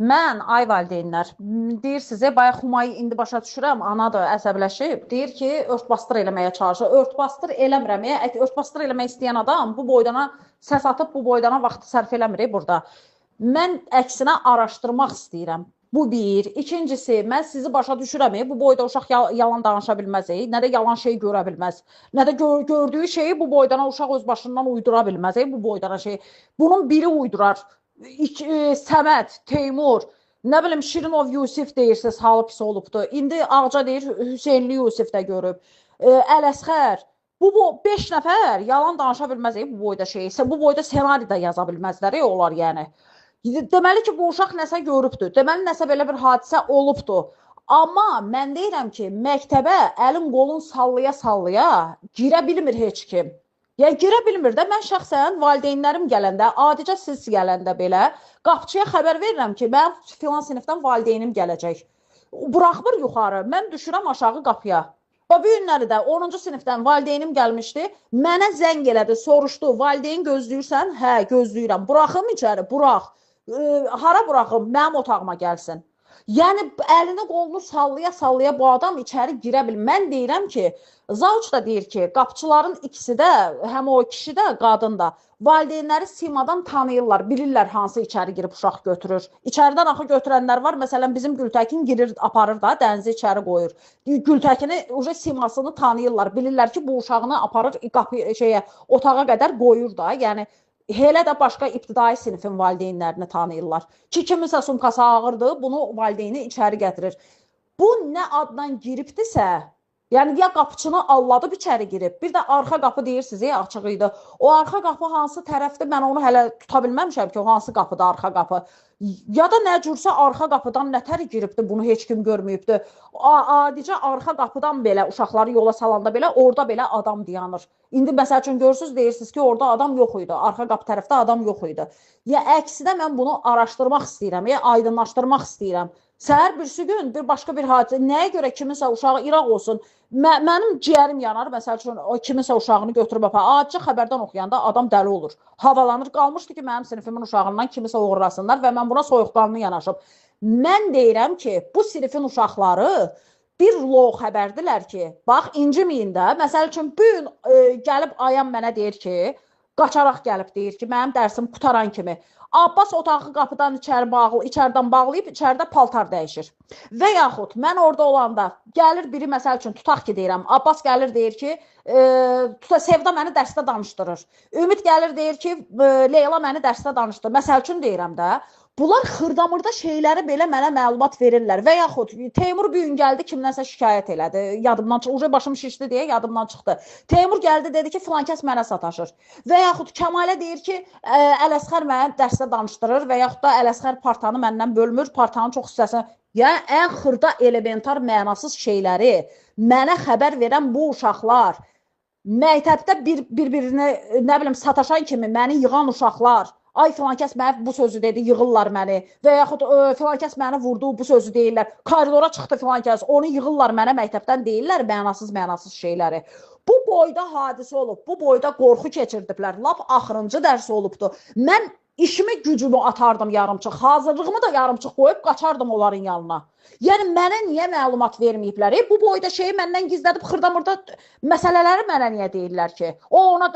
Mən, ay valideynlər, deyir sizə, bayaq Humayı indi başa düşürəm, ana da əsəbləşib, deyir ki, örtbasdır eləməyə çalışır. Örtbasdır eləmirəm, örtbasdır eləmək istəyən adam bu boydana səs atıb, bu boydana vaxtı sərf eləmir burada. Mən əksinə araşdırmaq istəyirəm. Bu bir. İkincisi, mən sizi başa düşürəm, bu boyda uşaq yalan danışa bilməz, nə də yalan şey görə bilməz, nə də gördüyü şeyi bu boydana uşaq öz başından uydura bilməz, bu boydana şey. Bunun biri uydurar. Səməd, Teymur, nə bilim Şirinov Yusif deyirsiniz, halı pis olubdu. İndi Ağca deyir, Hüseynli Yusif də görüb. Ələsxər, bu 5 nəfər yalan danışa bilməz bu boyda şey. Bu boyda ssenari də yaza bilməzlər onlar yəni. Deməli ki, bu uşaq nəsə görübdür. Deməli nəsə belə bir hadisə olubdur. Amma mən deyirəm ki, məktəbə əlin qolun sallaya-sallaya girə bilmir heç kim. Yəni girə bilmir də. Mən şəxsən valideynlərim gələndə, adicə siz gələndə belə qapıçıya xəbər verirəm ki, mən filan sinifdən valideynim gələcək. Buraxmır yuxarı. Mən düşürəm aşağı qapıya. Bu günləri də 10-cu sinifdən valideynim gəlmişdi. Mənə zəng elədi, soruşdu. Valideyn gözləyirsən? Hə, gözləyirəm. Buraxım içəri, burax. Hara buraxım? Mənim otağıma gəlsin. Yəni əlini qolunu sallaya-sallaya bu adam içəri girə bilir. Mən deyirəm ki, Zavuç da deyir ki, qapıçıların ikisi də, həm o kişi də, qadın da valideynləri simadan tanıyırlar, bilirlər hansı içəri girib uşaq götürür. İçəridən axı götürənlər var. Məsələn, bizim Gültəkin girir, aparır da, dənizi içəri qoyur. Gültəkini simasını tanıyırlar. Bilirlər ki, bu uşağını aparır qapı otağa qədər qoyur da. Yəni Elə də başqa ibtidai sinifin valideynlərini tanıyırlar. Ki, kiminsə sumkası ağırdır, bunu valideyni içəri gətirir. Bu nə addan giribdirsə, yəni ya qapıçını alladıb içəri girib, bir də arxa qapı deyirsiniz, açıq idi. O arxa qapı hansı tərəfdir, mən onu hələ tuta bilməmişəm ki, o hansı qapıdır arxa qapı. Ya da nə cürsə arxa qapıdan nətər giribdir, bunu heç kim görməyibdir. Adicə arxa qapıdan belə uşaqları yola salanda belə, orada belə adam dayanır. İndi məsəl üçün görürsünüz, deyirsiniz ki, orada adam yox idi, arxa qapı tərəfdə adam yox idi. Ya əksinə mən bunu araşdırmaq istəyirəm, aydınlaşdırmaq istəyirəm. Səhər birisi gün bir başqa bir hadisə, nəyə görə kiminsə uşağı İraq olsun, mənim ciyərim yanar, məsəl üçün o kiminsə uşağını götürüb apar. Acı xəbərdən oxuyanda adam dəli olur. Havalanır, qalmışdı ki, mənim sinifimin uşağından kimisə uğurlasınlar və mən buna soyuqqanlı yanaşıb. Mən deyirəm ki, bu sinifin uşaqları bir low xəbərdilər ki, bax, inciməyin də. Məsəl üçün, bu gün gəlib Ayan mənə deyir ki, qaçaraq gəlib deyir ki, mənim dərsim qutaran kimi. Abbas otağı qapıdan içəridən bağlayıb, içəridə paltar dəyişir. Və yaxud mən orada olanda gəlir biri, məsəl üçün, tutaq ki, deyirəm, Abbas gəlir deyir ki, Sevda məni dərsdə danışdırır. Ümid gəlir deyir ki, Leyla məni dərsdə danışdırır. Məsəl üçün deyirəm də, bunlar xırdamırda şeyləri belə mənə məlumat verirlər. Və yaxud Teymur bir gün gəldi, kimdənsə şikayət elədi. Yadımdan çıxdı, başım şişdi deyə yadımdan çıxdı. Teymur gəldi, dedi ki, filan kəs mənə sataşır. Və yaxud Kəmalə deyir ki, Ələsxər mənə dərsdə danışdırır və yaxud da Ələsxər partanı məndən bölmür, partanın çox hissəsini. Yəni, ən xırda elementar mənasız şeyləri mənə xəbər verən bu uşaqlar, məktəbdə bir-birini, nə bilim, sataşan kimi məni yığan uşaqlar, ay filan kəs mənə bu sözü dedi, yığırlar məni. Və yaxud filan kəs məni vurdu, bu sözü deyirlər. Koridora çıxdı filan kəs, onu yığırlar mənə məktəbdən deyirlər mənasız şeyləri. Bu boyda hadisə olub, bu boyda qorxu keçirdiblər. Lap axırıncı dərs olubdu. Mən işimi, gücümü atardım yarımçıq, hazırlığımı da yarımçıq qoyub qaçardım onların yanına. Yəni, mənə niyə məlumat verməyiblər? Bu boyda şeyi məndən gizlədib xırdamırda məsələləri mənə niyə deyirlər ki? O ona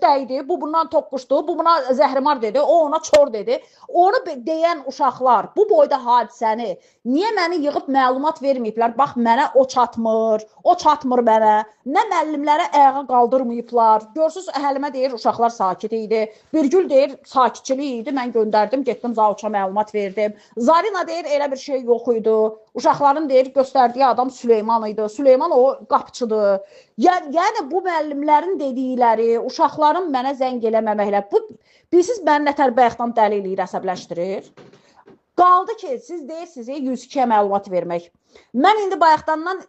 dəydi, bu bundan toqquşdu, bu buna zəhrimar dedi, o ona çor dedi. Onu deyən uşaqlar bu boyda hadisəni niyə məni yığıb məlumat verməyiblər? Bax, mənə o çatmır mənə. Nə müəllimlərə ayağa qaldırmayıblar. Görsünüz, Həlimə deyir, uşaqlar sakit idi. Birgül deyir, sakitçilik idi, mən göndərdim, getdim Zavuça məlumat verdim. Zarina deyir, elə bir şey yox idi. Uşaqların deyir, göstərdiyi adam Süleyman idi. Süleyman o qapıçıdır. Yəni, bu müəllimlərin dedikləri, uşaqların mənə zəng eləməməklə, bilirsiniz, məni nətər bayaqdan dəli eləyir, əsəbləşdirir. Qaldı ki, siz deyirsiniz, 102-yə məlumat vermək. Mən indi bayaqdandan,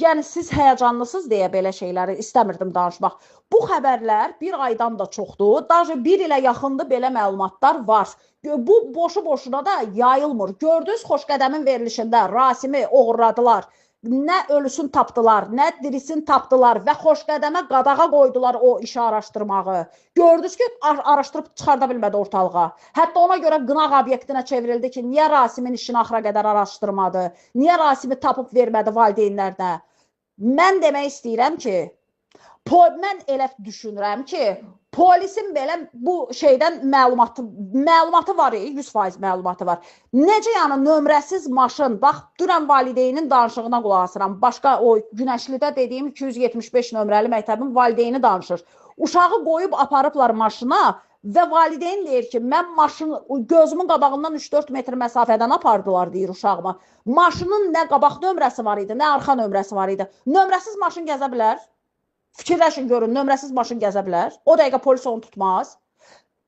yəni siz həyəcanlısınız deyə belə şeyləri istəmirdim danışmaq. Bu xəbərlər bir aydan da çoxdur, daha bir ilə yaxındır belə məlumatlar var. Bu boşu-boşuna da yayılmır. Gördünüz, Xoşqədəmin verilişində Rasimi oğurladılar. nə ölüsün tapdılar, nə dirisin tapdılar və Xoşqədəmə qadağa qoydular o işi araşdırmağı. Gördünüz ki, araşdırıb çıxarda bilmədi ortalığa. Hətta ona görə qınaq obyektinə çevrildi ki, niyə Rasimin işini axıra qədər araşdırmadı, niyə Rasimi tapıb vermədi valideynlərinə. Mən demək istəyirəm ki, mən elə düşünürəm ki, polisin belə bu şeydən məlumatı var, 100% məlumatı var. Necə yəni nömrəsiz maşın, bax, dünən valideynin danışığına qulaq asıram. Başqa o Günəşlidə dediyim 275 nömrəli məktəbin valideyni danışır. Uşağı qoyub aparıblar maşına və valideyn deyir ki, mən gözümün qabağından 3-4 metr məsafədən apardılar, deyir uşağıma. Maşının nə qabaq nömrəsi var idi, nə arxa nömrəsi var idi. Nömrəsiz maşın gəzə bilər. Fikirləşin, görün, nömrəsiz maşın gəzə bilər. O dəqiqə polis onu tutmaz.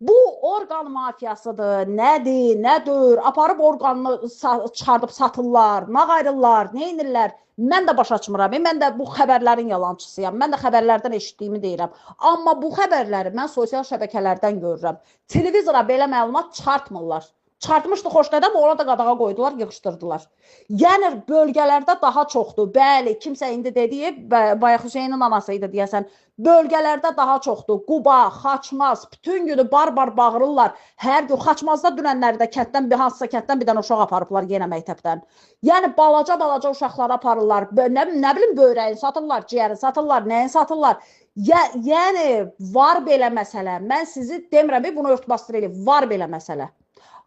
Bu orqan mafiyasıdır, nədir, nədir? Aparıb orqanını çıxardıb satırlar, nağayrırlar, neynirlər? Mən də başa açmıram. Mən də bu xəbərlərin yalançısıyam. Mən də xəbərlərdən eşitdiyimi deyirəm. Amma bu xəbərləri mən sosial şəbəkələrdən görürəm. Televizora belə məlumat çıxartmırlar. Çıxartmışdı Xoşqədəm, ona da qadağa qoydular, yığışdırdılar. Yəni bölgələrdə daha çoxdur. Bəli, kimsə indi dediyi, Bayaq Hüseynin anası idi deyəsən, bölgələrdə daha çoxdur. Quba, Xaçmaz, bütün günü bar-bar bağırırlar. Hər gün Xaçmazda dünənləri də kənddən, hansısa kənddən bir dənə uşaq aparıblar yenə məktəbdən. Yəni balaca uşaqları aparırlar. Nə bilim, böyrəyin satırlar, ciyərin satırlar, nəyin satırlar. Yəni var belə məsələ. Mən sizi demirəm, bunu örtbasdır eləyib. Var belə məsələ.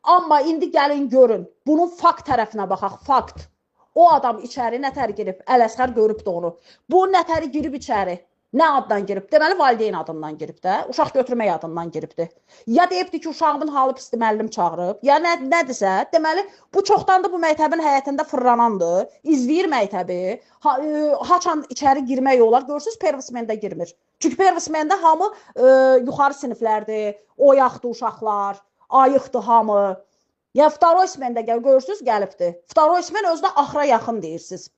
Amma indi gəlin görün, bunun fakt tərəfinə baxaq, fakt. O adam içəri nətər girib, Ələsgər görübdü onu. Bu nətəri girib içəri, nə addan girib? Deməli, valideyn adından girib də, uşaq götürmək adından giribdi. Ya deyibdi ki, uşağımın halı pisdir, müəllim çağırıb, ya nədirsə, deməli, bu çoxdandır bu məktəbin həyətində fırlanandır, izləyir məktəbi, haçan içəri girmək olar, görürsünüz, Pervismende girmir. Çünki Pervismende hamı yuxarı siniflərdir, oyaqdır uşaqlar, ayıqdır hamı. Ya Vtaroy smendə görürsünüz, gəlibdi. Vtaroy smen özdə axıra yaxın deyirsiniz.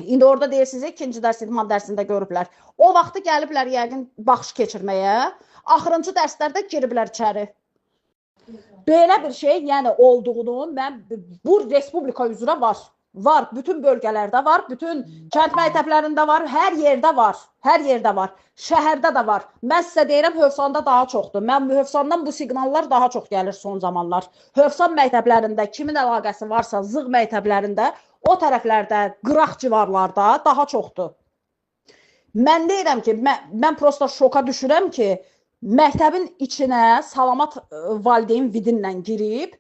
İndi orada deyirsiniz, ikinci dərs, idman dərsində görüblər. O vaxtı gəliblər yəqin baxış keçirməyə. Axırıncı dərslərdə giriblər içəri. Belə bir şey, yəni olduğunu mən bu respublika üzrə var. Var, bütün bölgələrdə var, bütün kənd məktəblərində var, hər yerdə var, hər yerdə var, şəhərdə də var. Mən sizə deyirəm, Hövsanda daha çoxdur. Mən Hövsandan bu siqnallar daha çox gəlir son zamanlar. Hövsan məktəblərində kimin əlaqəsi varsa, Zığ məktəblərində, o tərəflərdə, qıraq civarlarda daha çoxdur. Mən deyirəm ki, mən prosta şoka düşürəm ki, məktəbin içinə salamat valideyn vidinlə girib,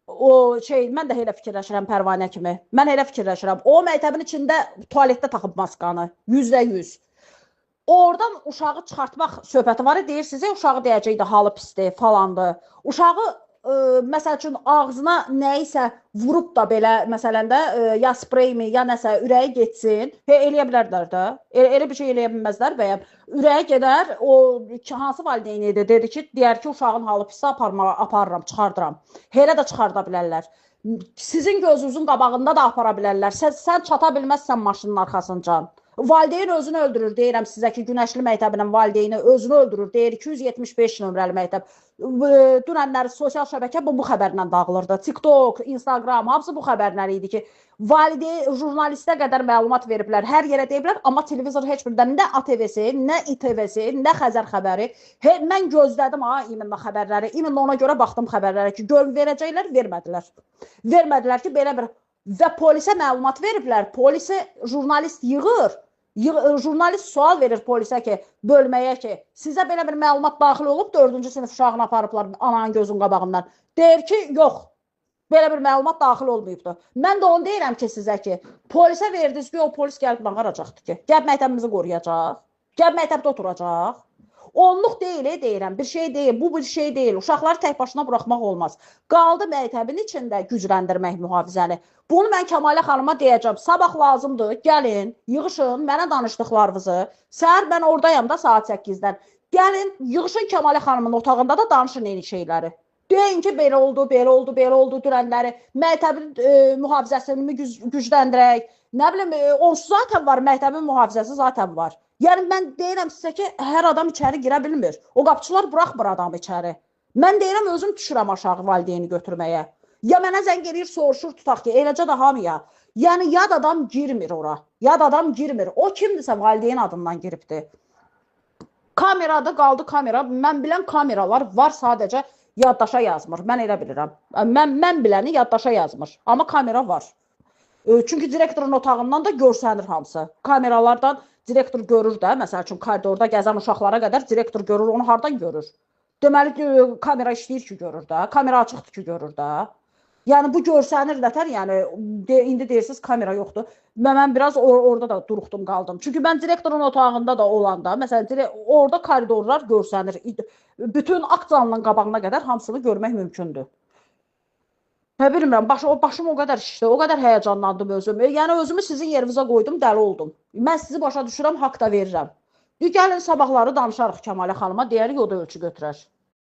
mən də elə fikirləşirəm Pərvanə kimi. Mən elə fikirləşirəm. O məktəbin içində tualetdə taxıb maskanı, %100. Oradan uşağı çıxartmaq söhbəti var. Deyirsiniz, uşağı deyəcəkdi, halı pisdir, falandır. Uşağı, məsəl üçün, ağzına nəyisə vurub da belə, məsələn də, ya spreymi, ya nəsə ürəyi getsin. Eləyə bilərlər də. Elə bir şey eləyə bilməzlər bəyəm. Ürəyə gedər, o hansı valideyn idi, dedi ki, deyər ki, uşağın halı pisdir, aparıram, çıxardıram. Elə də çıxarda bilərlər. Sizin gözünüzün qabağında da apara bilərlər. Sən çata bilməzsən maşının arxasıncan. Valideyn özünü öldürür, deyirəm sizə ki, Günəşli məktəbinin valideyni özünü öldürür, deyir 275 nömrəli məktəb. Dünənləri sosial şəbəkə bu xəbərlə dağılırdı. TikTok, Instagram, hamısı bu xəbərləri idi ki, valideyn jurnalistə qədər məlumat veriblər, hər yerə deyiblər, amma televizor heç birdən nə ATV-si, nə İTV-si, nə Xəzər xəbəri. Mən gözlədim İMİN xəbərləri, İMİN ona görə baxdım xəbərlərə ki, verəcəklər, vermədilər. Vermədilər ki, belə bir... Və polisə məlumat veriblər, polisi jurnalist yığır. Jurnalist sual verir polisə ki, bölməyə ki, sizə belə bir məlumat daxil olub, 4-cü sinif uşağını aparıblar ananın gözün qabağından. Deyir ki, yox, belə bir məlumat daxil olmayıbdır. Mən də onu deyirəm ki, sizə ki, polisə verdiniz ki, o polis gəlib bağıracaqdır ki, gəlib məktəbimizi qoruyacaq, gəlib məktəbdə oturacaq. Onluq deyil, deyirəm, bir şey deyil, bu bir şey deyil. Uşaqları tək başına buraxmaq olmaz. Qaldı məktəbin içində gücləndirmək mühafizəni. Bunu mən Kəmalə xanıma deyəcəm. Sabah lazımdır, gəlin, yığışın, mənə danışdıqlarınızı. Səhər mən oradayam da saat 8-dən. Gəlin, yığışın Kəmalə xanımın otağında da danışın eyni şeyləri. Deyin ki, belə oldu, belə oldu, belə oldu dünənləri. Məktəbin mühafizəsini gücləndirək. Nə bilim, onsuz zaten var, məktəbin mühafizəsi zaten var. Yəni, mən deyirəm sizə ki, hər adam içəri girə bilmir. O qapçılar buraxmır adamı içəri. Mən deyirəm, özüm düşürəm aşağı valideyni götürməyə. Ya mənə zəng eləyir, soruşur, tutaq ki, eləcə də hamıya. Yəni yad adam girmir ora. Yad adam girmir. O kimdirsə valideyn adından giribdi. Kamerada qaldı kamera. Mən bilən kameralar var, sadəcə yaddaşa yazmır. Mən elə bilirəm. Mən biləni yaddaşa yazmır. Amma kamera var. Çünki direktorun otağından da görsənir hamısı. Kameralardan direktor görür də, məsəl üçün koridorda gəzən uşaqlara qədər direktor görür, onu hardan görür? Deməli kamera işləyir ki, görür də. Kamera açıqdır ki, görür də. Yəni bu görsənir nətər, yəni indi deyirsiniz kamera yoxdur. Mən biraz orada da duruxdum, qaldım. Çünki mən direktorun otağında da olanda, məsələn, orada koridorlar görsənir. Bütün aksiyanın qabağına qədər hamısını görmək mümkündür. Nə bilmirəm, başım o qədər şişdi, o qədər həyəcanlandım özüm. Yəni özümü sizin yerinizə qoydum, dəli oldum. Mən sizi başa düşürəm, haqq da verirəm. Gəlin sabahları danışarıq Kəmalə xanıma, deyərik o da ölçü götürər.